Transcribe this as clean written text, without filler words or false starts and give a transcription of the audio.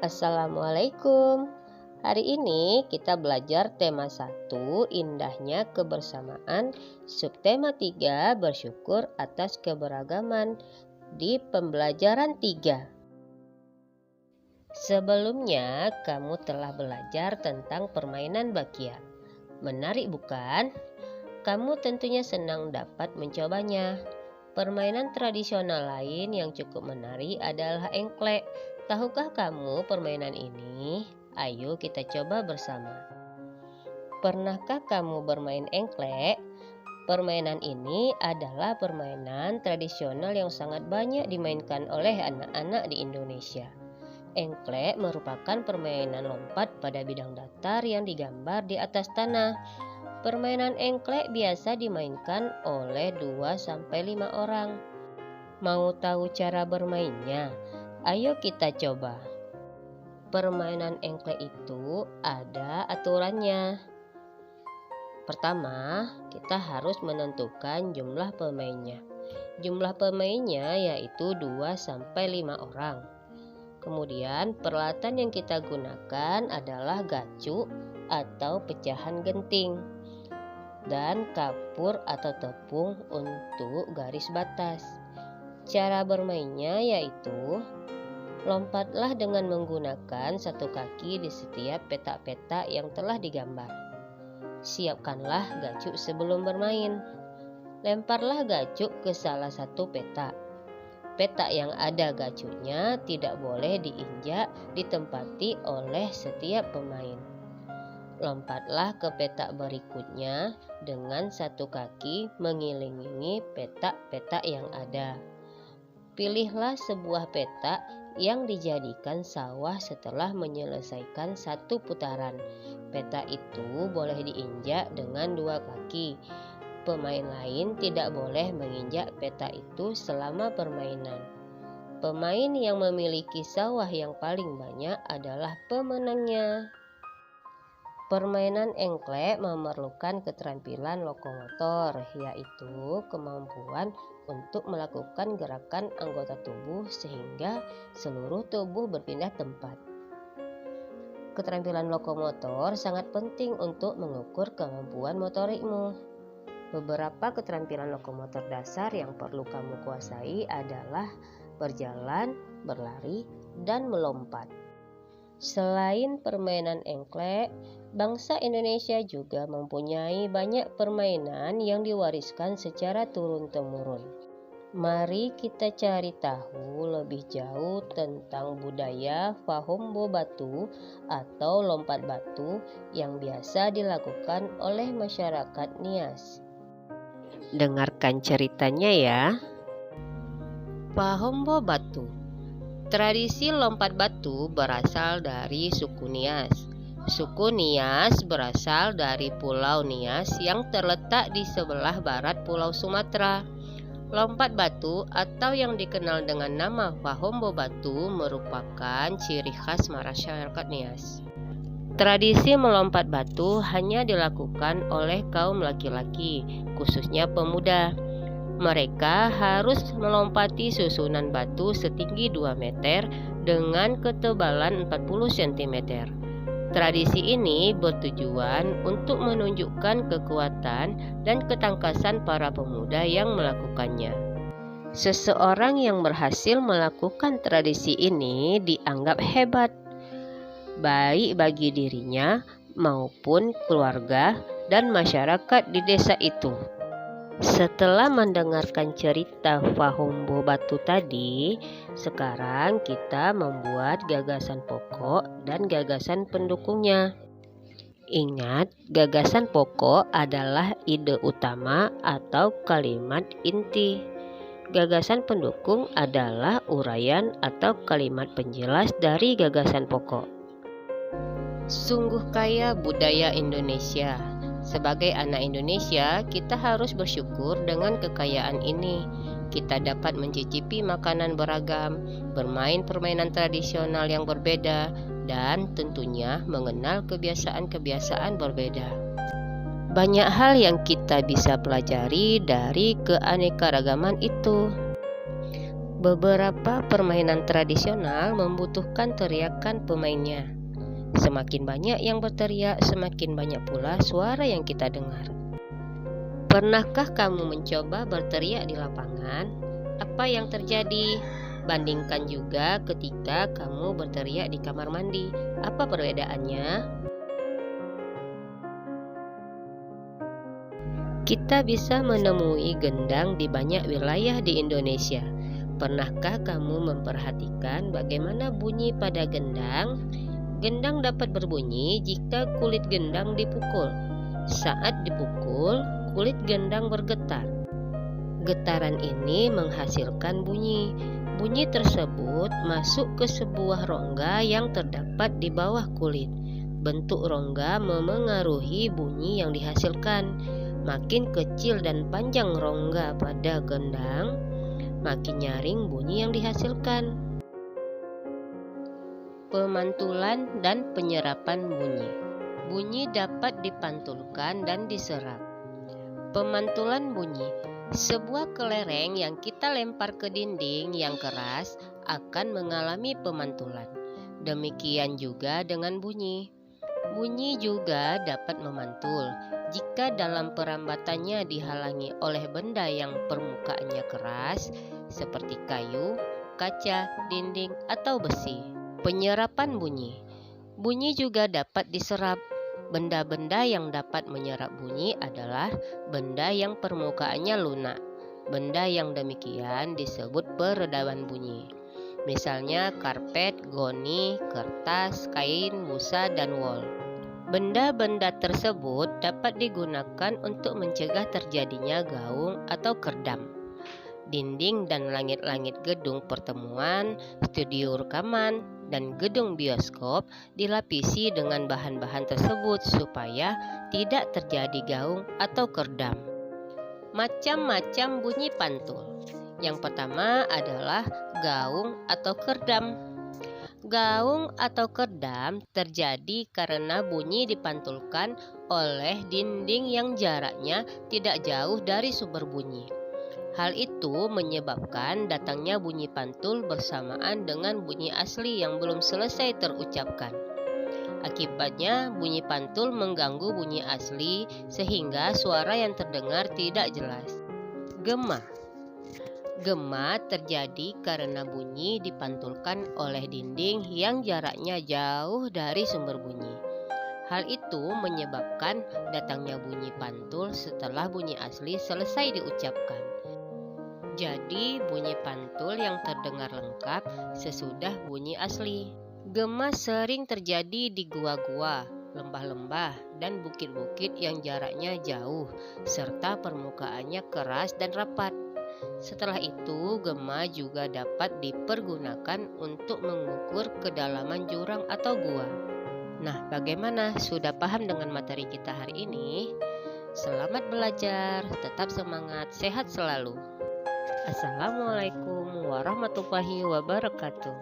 Assalamualaikum. Hari ini kita belajar tema 1, indahnya kebersamaan, subtema 3, bersyukur atas keberagaman di pembelajaran 3. Sebelumnya kamu telah belajar tentang permainan bakia. Menarik bukan? Kamu tentunya senang dapat mencobanya. Permainan tradisional lain yang cukup menarik adalah engklek. Tahukah kamu permainan ini? Ayo kita coba bersama. Pernahkah kamu bermain engklek? Permainan ini adalah permainan tradisional yang sangat banyak dimainkan oleh anak-anak di Indonesia. Engklek merupakan permainan lompat pada bidang datar yang digambar di atas tanah. Permainan engklek biasa dimainkan oleh 2-5 orang. Mau tahu cara bermainnya? Ayo kita coba. Permainan engklek itu ada aturannya. Pertama, kita harus menentukan jumlah pemainnya. Jumlah pemainnya yaitu 2-5 orang. Kemudian peralatan yang kita gunakan adalah gacu atau pecahan genting dan kapur atau tepung untuk garis batas. Cara bermainnya yaitu lompatlah dengan menggunakan satu kaki di setiap petak-petak yang telah digambar. Siapkanlah gacuk sebelum bermain. Lemparlah gacuk ke salah satu petak. Petak yang ada gacuknya tidak boleh diinjak, ditempati oleh setiap pemain. Lompatlah ke petak berikutnya dengan satu kaki mengiling-ilingi petak-petak yang ada. Pilihlah sebuah petak yang dijadikan sawah setelah menyelesaikan satu putaran. Petak itu boleh diinjak dengan dua kaki. Pemain lain tidak boleh menginjak petak itu selama permainan. Pemain yang memiliki sawah yang paling banyak adalah pemenangnya. Permainan engklek memerlukan keterampilan lokomotor, yaitu kemampuan untuk melakukan gerakan anggota tubuh sehingga seluruh tubuh berpindah tempat. Keterampilan lokomotor sangat penting untuk mengukur kemampuan motorikmu. Beberapa keterampilan lokomotor dasar yang perlu kamu kuasai adalah berjalan, berlari, dan melompat. Selain permainan engklek, bangsa Indonesia juga mempunyai banyak permainan yang diwariskan secara turun-temurun. Mari kita cari tahu lebih jauh tentang budaya Fahombo Batu atau lompat batu yang biasa dilakukan oleh masyarakat Nias. Dengarkan ceritanya ya. Fahombo Batu. Tradisi lompat batu berasal dari suku Nias. Suku Nias berasal dari Pulau Nias yang terletak di sebelah barat Pulau Sumatera. Lompat batu atau yang dikenal dengan nama Fahombo Batu merupakan ciri khas masyarakat Nias. Tradisi melompat batu hanya dilakukan oleh kaum laki-laki, khususnya pemuda. Mereka harus melompati susunan batu setinggi 2 meter dengan ketebalan 40 cm. Tradisi ini bertujuan untuk menunjukkan kekuatan dan ketangkasan para pemuda yang melakukannya. Seseorang yang berhasil melakukan tradisi ini dianggap hebat, baik bagi dirinya maupun keluarga dan masyarakat di desa itu. Setelah mendengarkan cerita Fahombo Batu tadi, sekarang kita membuat gagasan pokok dan gagasan pendukungnya. Ingat, gagasan pokok adalah ide utama atau kalimat inti. Gagasan pendukung adalah uraian atau kalimat penjelas dari gagasan pokok. Sungguh kaya budaya Indonesia. Sebagai anak Indonesia, kita harus bersyukur dengan kekayaan ini. Kita dapat mencicipi makanan beragam, bermain permainan tradisional yang berbeda, dan tentunya mengenal kebiasaan-kebiasaan berbeda. Banyak hal yang kita bisa pelajari dari keanekaragaman itu. Beberapa permainan tradisional membutuhkan teriakan pemainnya. Semakin banyak yang berteriak, semakin banyak pula suara yang kita dengar. Pernahkah kamu mencoba berteriak di lapangan? Apa yang terjadi? Bandingkan juga ketika kamu berteriak di kamar mandi. Apa perbedaannya? Kita bisa menemui gendang di banyak wilayah di Indonesia. Pernahkah kamu memperhatikan bagaimana bunyi pada gendang? Gendang dapat berbunyi jika kulit gendang dipukul. Saat dipukul, kulit gendang bergetar. Getaran ini menghasilkan bunyi. Bunyi tersebut masuk ke sebuah rongga yang terdapat di bawah kulit. Bentuk rongga memengaruhi bunyi yang dihasilkan. Makin kecil dan panjang rongga pada gendang, makin nyaring bunyi yang dihasilkan. Pemantulan dan penyerapan bunyi. Bunyi dapat dipantulkan dan diserap. Pemantulan bunyi. Sebuah kelereng yang kita lempar ke dinding yang keras akan mengalami pemantulan. Demikian juga dengan bunyi. Bunyi juga dapat memantul jika dalam perambatannya dihalangi oleh benda yang permukaannya keras seperti kayu, kaca, dinding, atau besi. Penyerapan bunyi. Bunyi juga dapat diserap. Benda-benda yang dapat menyerap bunyi adalah benda yang permukaannya lunak. Benda yang demikian disebut peredaman bunyi. Misalnya karpet, goni, kertas, kain, busa, dan wol. Benda-benda tersebut dapat digunakan untuk mencegah terjadinya gaung atau kerdam. Dinding dan langit-langit gedung pertemuan, studio rekaman, dan gedung bioskop dilapisi dengan bahan-bahan tersebut supaya tidak terjadi gaung atau kerdam. Macam-macam bunyi pantul. Yang pertama adalah gaung atau kerdam. Gaung atau kerdam terjadi karena bunyi dipantulkan oleh dinding yang jaraknya tidak jauh dari sumber bunyi. Hal itu menyebabkan datangnya bunyi pantul bersamaan dengan bunyi asli yang belum selesai terucapkan. Akibatnya, bunyi pantul mengganggu bunyi asli sehingga suara yang terdengar tidak jelas. Gema. Gema terjadi karena bunyi dipantulkan oleh dinding yang jaraknya jauh dari sumber bunyi. Hal itu menyebabkan datangnya bunyi pantul setelah bunyi asli selesai diucapkan. Jadi, bunyi pantul yang terdengar lengkap sesudah bunyi asli. Gema sering terjadi di gua-gua, lembah-lembah, dan bukit-bukit yang jaraknya jauh, serta permukaannya keras dan rapat. Setelah itu, gema juga dapat dipergunakan untuk mengukur kedalaman jurang atau gua. Nah, bagaimana? Sudah paham dengan materi kita hari ini? Selamat belajar, tetap semangat, sehat selalu. Assalamualaikum warahmatullahi wabarakatuh.